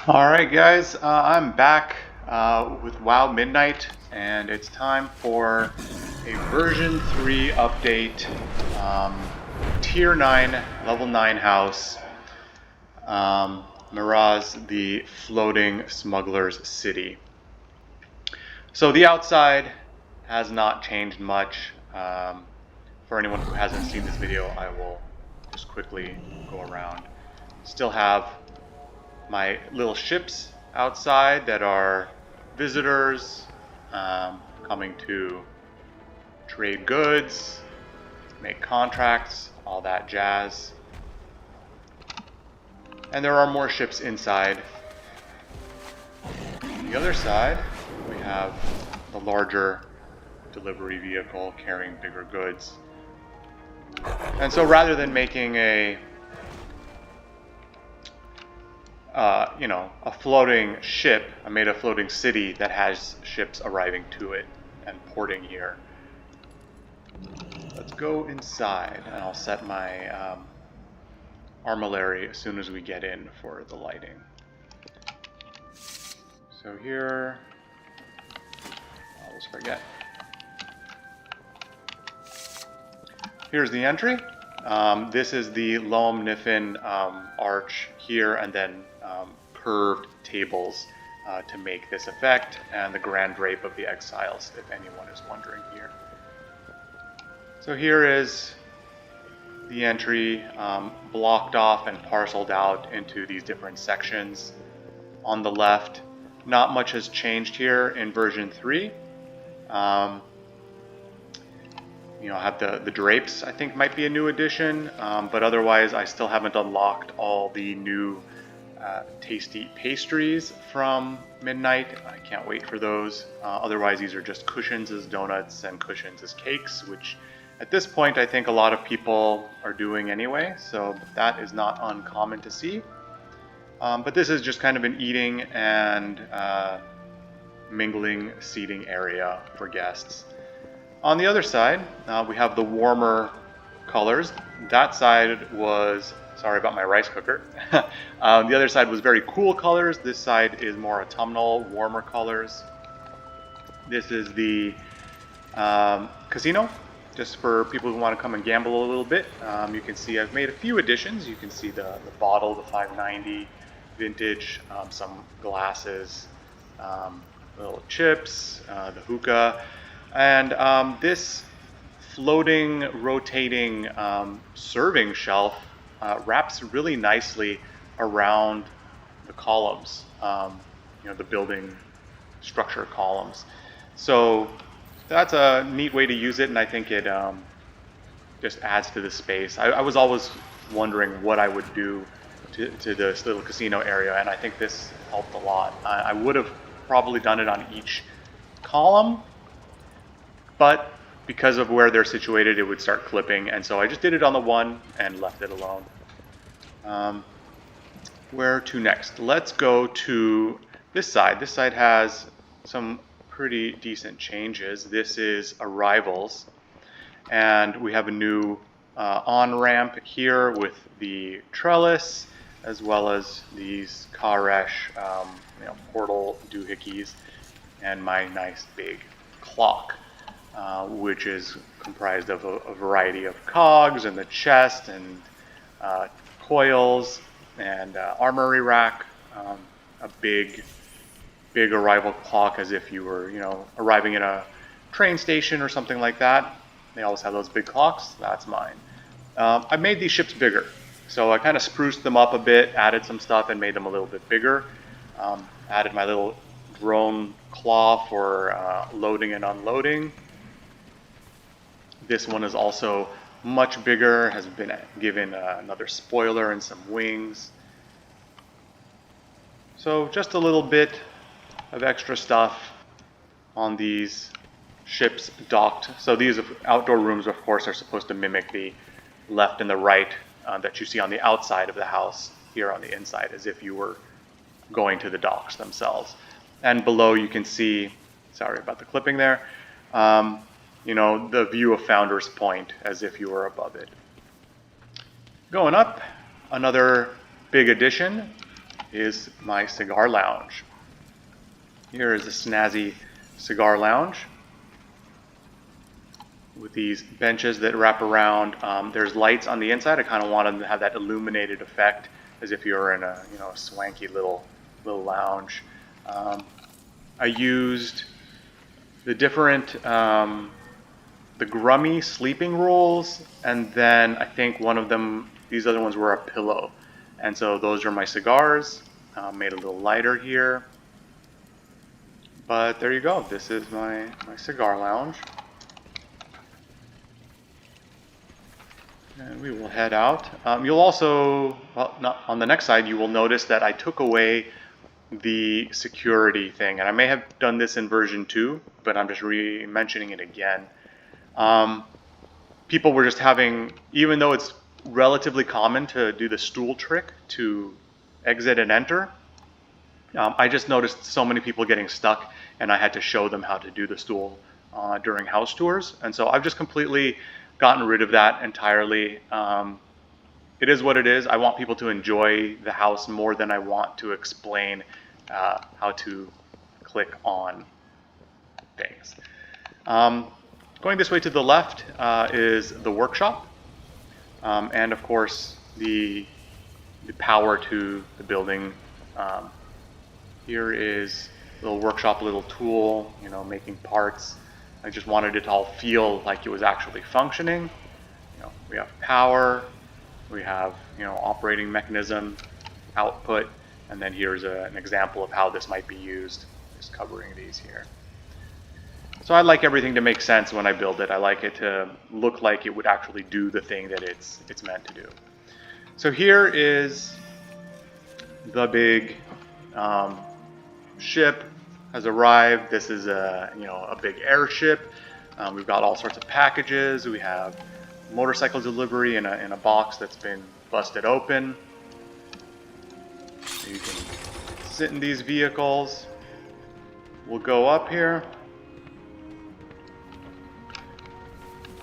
Alright guys, I'm back with WoW Midnight, and it's time for a version 3 update, tier 9, level 9 house, Mirage, the floating smuggler's city. So the outside has not changed much. For anyone who hasn't seen this video, I will just quickly go around. Still have my little ships outside that are visitors coming to trade goods, make contracts, all that jazz. And there are more ships inside. On the other side, we have the larger delivery vehicle carrying bigger goods. And so rather than making a a floating ship, I made a floating city that has ships arriving to it and porting here. Let's go inside, and I'll set my armillary as soon as we get in for the lighting. So here, I always forget. Here's the entry. This is the Loam Niffin arch here, and then curved tables to make this effect, and the grand drape of the exiles, if anyone is wondering here. So here is the entry, blocked off and parceled out into these different sections. On the left, not much has changed here in version 3. I have the drapes, I think might be a new addition, but otherwise I still haven't unlocked all the new tasty pastries from Midnight. I can't wait for those. Otherwise these are just cushions as donuts and cushions as cakes, which at this point I think a lot of people are doing anyway, so that is not uncommon to see. But this is just kind of an eating and mingling seating area for guests. On the other side, we have the warmer colors. That side was, sorry about my rice cooker. The other side was very cool colors. This side is more autumnal, warmer colors. This is the casino, just for people who want to come and gamble a little bit. You can see I've made a few additions. You can see the bottle, the 590 vintage, some glasses, little chips, the hookah. And this floating, rotating serving shelf wraps really nicely around the columns, the building structure columns. So that's a neat way to use it, and I think it just adds to the space. I was always wondering what I would do to this little casino area, and I think this helped a lot. I would have probably done it on each column, but because of where they're situated, it would start clipping, and so I just did it on the one and left it alone. Where to next? Let's go to this side. This side has some pretty decent changes. This is arrivals, and we have a new on-ramp here with the trellis, as well as these Karesh portal doohickeys, and my nice big clock. Which is comprised of a variety of cogs and the chest and coils and armory rack, a big arrival clock, as if you were arriving at a train station or something like that. They always have those big clocks. That's mine. I made these ships bigger, so I kind of spruced them up a bit, added some stuff, and made them a little bit bigger. Added my little drone claw for loading and unloading. This one is also much bigger, has been given another spoiler and some wings. So just a little bit of extra stuff on these ships docked. So these outdoor rooms, of course, are supposed to mimic the left and the right that you see on the outside of the house here on the inside, as if you were going to the docks themselves. And below you can see, sorry about the clipping there, the view of Founder's Point, as if you were above it. Going up, another big addition is my cigar lounge. Here is a snazzy cigar lounge with these benches that wrap around. There's lights on the inside. I kind of wanted to have that illuminated effect as if you were in a swanky little lounge. I used the different the Grummy sleeping rolls, and then I think one of them, these other ones were a pillow. And so those are my cigars. Made a little lighter here. But there you go. This is my cigar lounge. And we will head out. You'll also, on the next side, you will notice that I took away the security thing. And I may have done this in version 2, but I'm just mentioning it again. People were just having, even though it's relatively common to do the stool trick to exit and enter, I just noticed so many people getting stuck, and I had to show them how to do the stool during house tours. And so I've just completely gotten rid of that entirely. It is what it is. I want people to enjoy the house more than I want to explain how to click on things. Going this way to the left is the workshop, and of course the power to the building. Here is a little workshop, a little tool, making parts. I just wanted it to all feel like it was actually functioning. We have power, we have operating mechanism, output, and then here's an example of how this might be used. Just covering these here. So I like everything to make sense when I build it. I like it to look like it would actually do the thing that it's meant to do. So here is the big ship has arrived. This is a big airship. We've got all sorts of packages. We have motorcycle delivery in a box that's been busted open. So you can sit in these vehicles. We'll go up here.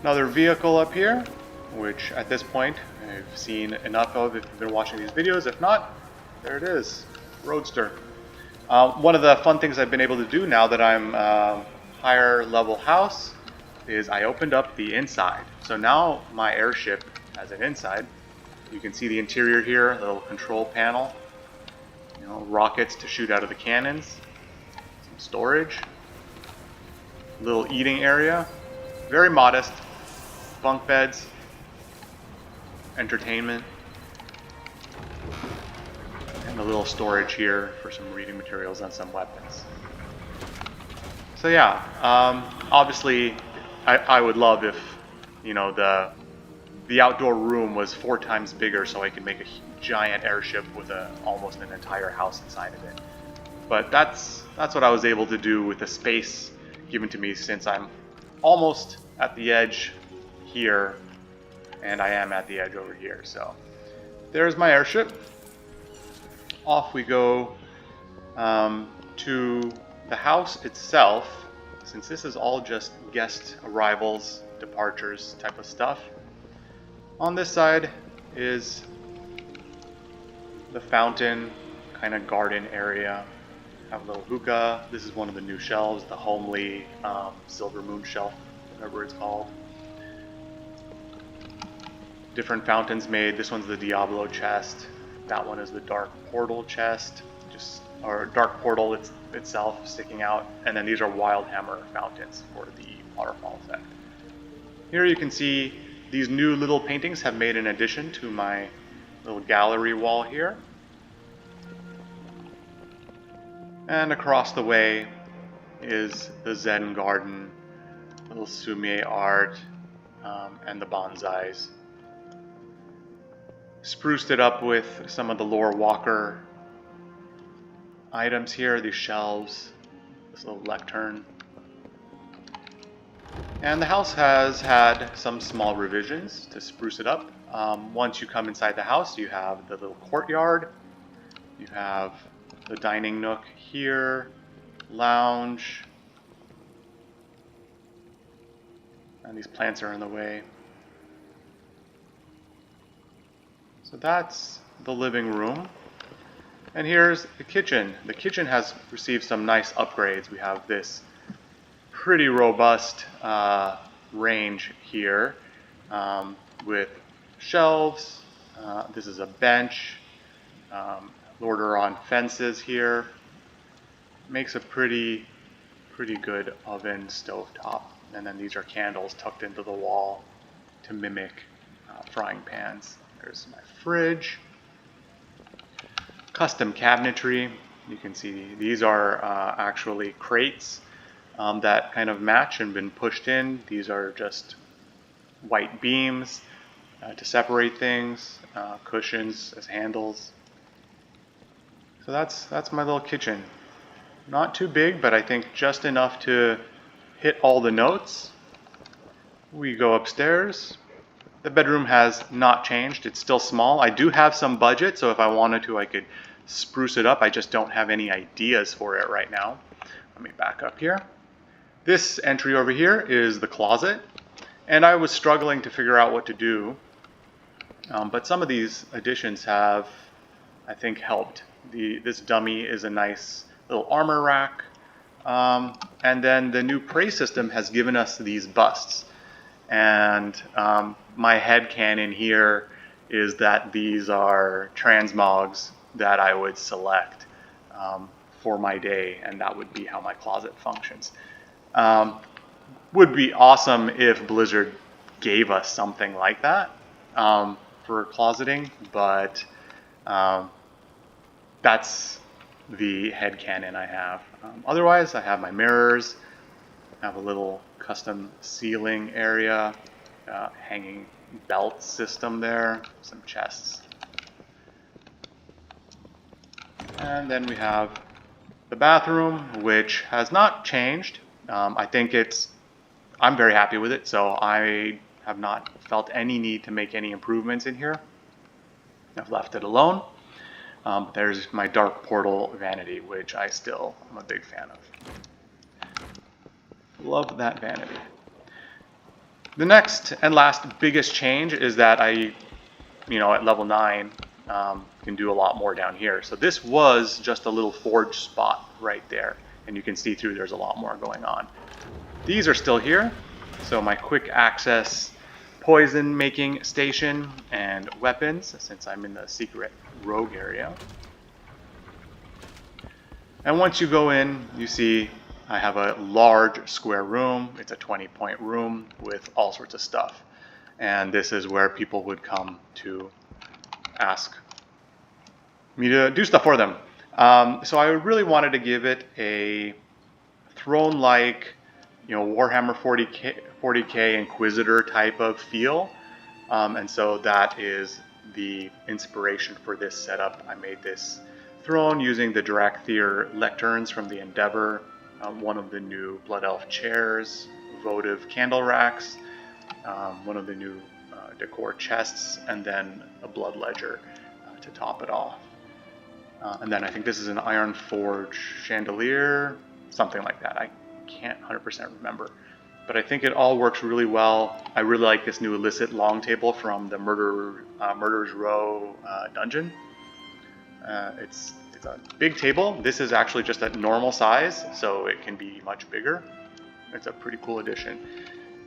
Another vehicle up here, which at this point I've seen enough of if you've been watching these videos. If not, there it is, Roadster. One of the fun things I've been able to do now that I'm higher level house is I opened up the inside. So now my airship has an inside. You can see the interior here, a little control panel, rockets to shoot out of the cannons, some storage, little eating area, very modest, bunk beds, entertainment, and a little storage here for some reading materials and some weapons. So yeah, obviously I would love if the outdoor room was 4 times bigger so I could make a giant airship with almost an entire house inside of it. But that's what I was able to do with the space given to me, since I'm almost at the edge here and I am at the edge over here. So there's my airship. Off we go to the house itself. Since this is all just guest arrivals, departures type of stuff, on this side is the fountain kind of garden area. Have a little hookah. This is one of the new shelves, the homely silver moon shelf, whatever it's called. Different fountains made. This one's the Diablo chest. That one is the Dark Portal chest, or Dark Portal itself sticking out. And then these are Wild Hammer fountains for the waterfall effect. Here you can see these new little paintings have made an addition to my little gallery wall here. And across the way is the Zen garden, little sumie art, and the bonsais. Spruced it up with some of the Lore Walker items here, these shelves, this little lectern. And the house has had some small revisions to spruce it up. Once you come inside the house, you have the little courtyard, you have the dining nook here, lounge, and these plants are in the way. So that's the living room. And here's the kitchen. The kitchen has received some nice upgrades. We have this pretty robust range here with shelves. This is a bench. Order on fences here. Makes a pretty good oven stovetop. And then these are candles tucked into the wall to mimic frying pans. There's my fridge. Custom cabinetry. You can see these are actually crates that kind of match and been pushed in. These are just white beams to separate things, cushions as handles. So that's my little kitchen. Not too big, but I think just enough to hit all the notes. We go upstairs. The bedroom has not changed. It's still small. I do have some budget, so if I wanted to, I could spruce it up. I just don't have any ideas for it right now. Let me back up here. This entry over here is the closet, and I was struggling to figure out what to do, but some of these additions have, I think, helped. This dummy is a nice little armor rack, and then the new prey system has given us these busts. And my headcanon here is that these are transmogs that I would select for my day, and that would be how my closet functions. Would be awesome if Blizzard gave us something like that for closeting, but that's the headcanon I have. Otherwise, I have my mirrors, I have a little custom ceiling area, hanging belt system there, some chests. And then we have the bathroom, which has not changed. I think I'm very happy with it, so I have not felt any need to make any improvements in here. I've left it alone. There's my dark portal vanity, which I still am a big fan of. Love that vanity. The next and last biggest change is that I, at level 9, can do a lot more down here. So this was just a little forge spot right there, and you can see through there's a lot more going on. These are still here, so my quick access poison making station and weapons, since I'm in the secret rogue area. And once you go in, you see I have a large square room. It's a 20-point room with all sorts of stuff. And this is where people would come to ask me to do stuff for them. So I really wanted to give it a throne-like, Warhammer 40K Inquisitor type of feel. And so that is the inspiration for this setup. I made this throne using the Drakthir lecterns from the Endeavor, one of the new Blood Elf chairs, votive candle racks, one of the new decor chests, and then a blood ledger to top it off. And then I think this is an iron forge chandelier, something like that. I can't 100% remember, but I think it all works really well. I really like this new illicit long table from the Murderer's Row dungeon. It's a big table. This is actually just at normal size, so it can be much bigger. It's a pretty cool addition.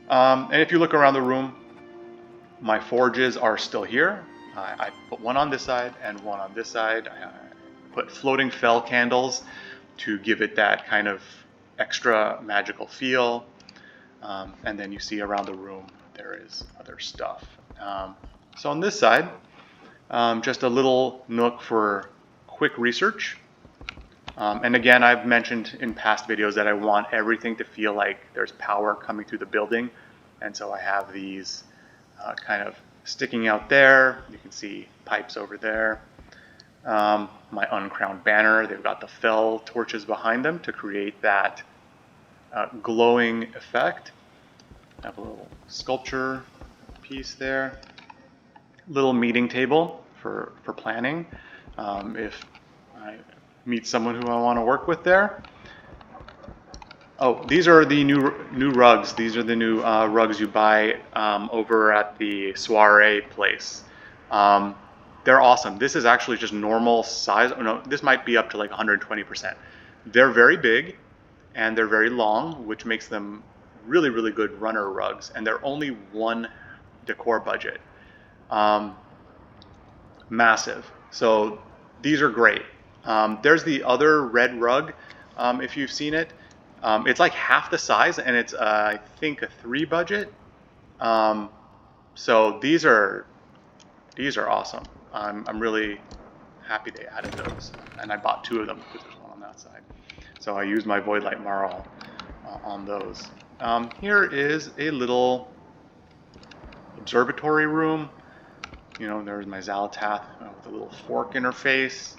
And if you look around the room, my forges are still here. I put one on this side and one on this side. I put floating fell candles to give it that kind of extra magical feel. And then you see around the room there is other stuff. So on this side, just a little nook for quick research. And again, I've mentioned in past videos that I want everything to feel like there's power coming through the building. And so I have these kind of sticking out there. You can see pipes over there. My uncrowned banner, they've got the fell torches behind them to create that glowing effect. I have a little sculpture piece there. Little meeting table for planning. If I meet someone who I want to work with there. Oh, these are the new rugs. These are the new rugs you buy over at the soiree place. They're awesome. This is actually just normal size. Oh, no, this might be up to like 120%. They're very big and they're very long, which makes them really, really good runner rugs. And they're only one decor budget. Massive. So these are great. There's the other red rug, if you've seen it. It's like half the size, and it's I think a 3 budget. So these are awesome. I'm really happy they added those, and I bought 2 of them because there's one on that side. So I used my Void Light Marl on those. Here is a little observatory room. You know, there's my Xalatath with a little fork interface.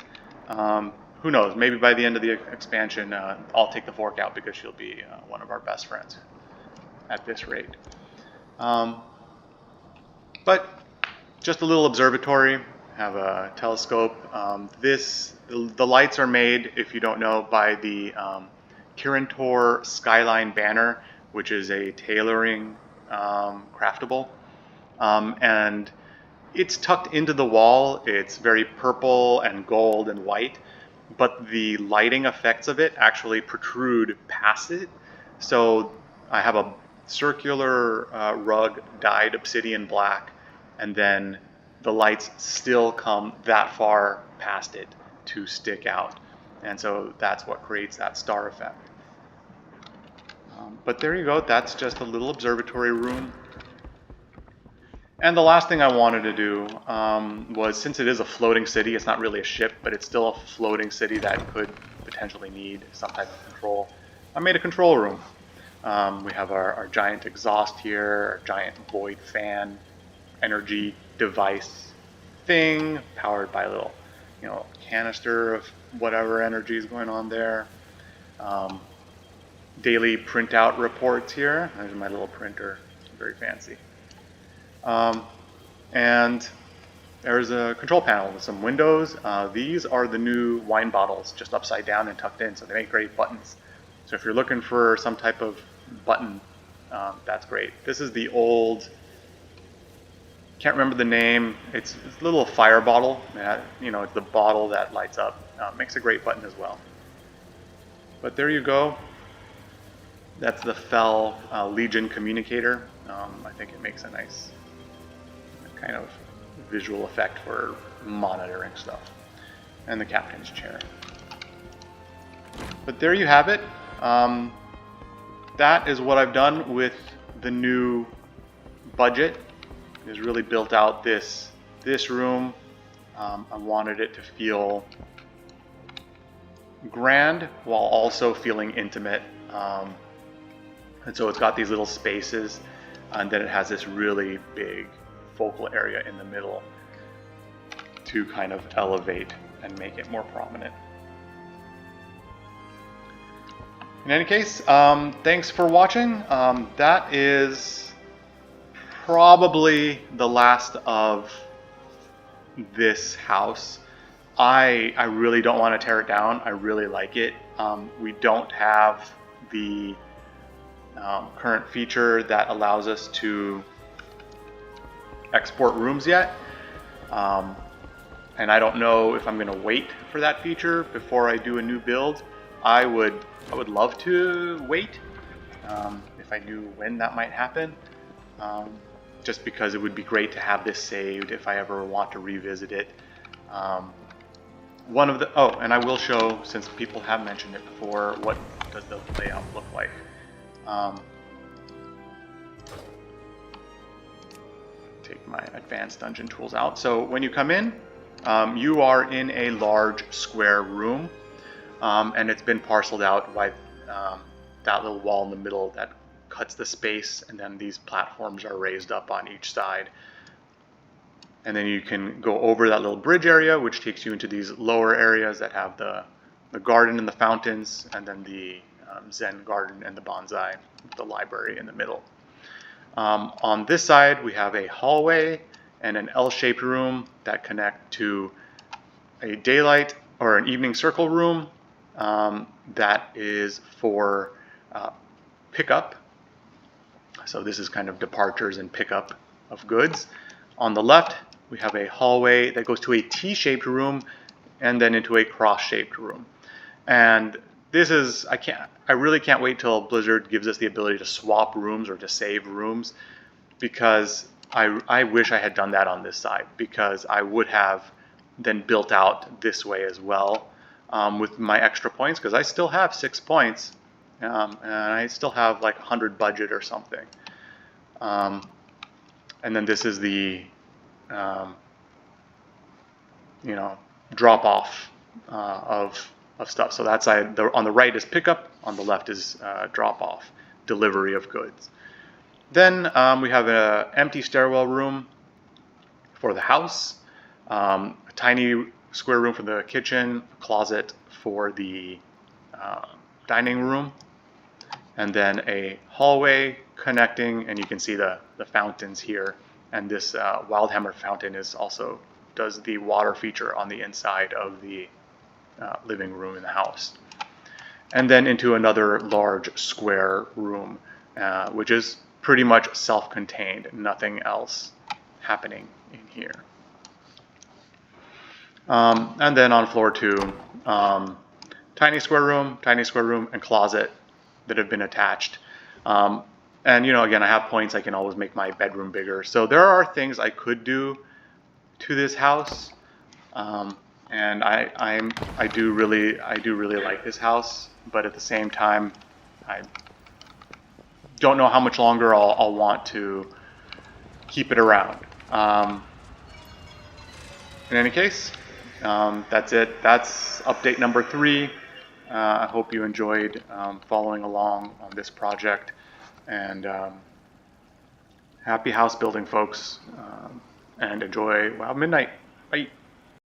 Who knows? Maybe by the end of the expansion, I'll take the fork out because she'll be one of our best friends at this rate. But just a little observatory. Have a telescope. The lights are made, if you don't know, by the Kirintor Skyline banner, which is a tailoring craftable, and it's tucked into the wall. It's very purple and gold and white, but the lighting effects of it actually protrude past it. So I have a circular rug dyed obsidian black, and then the lights still come that far past it to stick out. And so that's what creates that star effect. But there you go. That's just a little observatory room. And the last thing I wanted to do was, since it is a floating city, it's not really a ship, but it's still a floating city that could potentially need some type of control. I made a control room. We have our giant exhaust here, our giant void fan, energy device thing, powered by a little, canister of whatever energy is going on there. Daily printout reports here. There's my little printer, very fancy. And there's a control panel with some windows. These are the new wine bottles, just upside down and tucked in, so they make great buttons. So if you're looking for some type of button, that's great. This is the old, can't remember the name. It's a little fire bottle. It's the bottle that lights up. Makes a great button as well. But there you go. That's the Fel Legion communicator. I think it makes a nice kind of visual effect for monitoring stuff. And the captain's chair. But there you have it. That is what I've done with the new budget. Is really built out this room. I wanted it to feel grand while also feeling intimate. And so it's got these little spaces, and then it has this really big focal area in the middle to kind of elevate and make it more prominent. In any case, thanks for watching. That is probably the last of this house. I really don't want to tear it down. I really like it. We don't have the current feature that allows us to export rooms yet. And I don't know if I'm going to wait for that feature before I do a new build. I would love to wait if I knew when that might happen. Just because it would be great to have this saved if I ever want to revisit it. And I will show, since people have mentioned it before, what does the layout look like. Take my advanced dungeon tools out. So when you come in, you are in a large square room, and it's been parceled out by that little wall in the middle that cuts the space, and then these platforms are raised up on each side. And then you can go over that little bridge area, which takes you into these lower areas that have the garden and the fountains, and then the Zen garden and the bonsai, the library in the middle. On this side, we have a hallway and an L-shaped room that connect to a daylight or an evening circle room that is for pickup. So this is kind of departures and pickup of goods. On the left, We have a hallway that goes to a T-shaped room and then into a cross-shaped room. And this is, I really can't wait till Blizzard gives us the ability to swap rooms or to save rooms, because I wish I had done that on this side, because I would have then built out this way as well with my extra points, because I still have 6 points and I still have like 100 budget or something. And then this is the you know, drop off of stuff. So that side, on the right is pickup, on the left is drop off, delivery of goods. Then we have an empty stairwell room for the house, a tiny square room for the kitchen, a closet for the dining room, and then a hallway connecting, and you can see the fountains here. And this Wildhammer fountain is also does the water feature on the inside of the living room in the house. And then into another large square room, which is pretty much self-contained, nothing else happening in here. And then on floor 2, tiny square room, and closet that have been attached. And you know, again, I have points, I can always make my bedroom bigger. So there are things I could do to this house, and I do really like this house, but at the same time, I don't know how much longer I'll want to keep it around. In any case, that's it. That's update number 3. I hope you enjoyed following along on this project, and happy house building, folks, and enjoy WoW Midnight. Bye.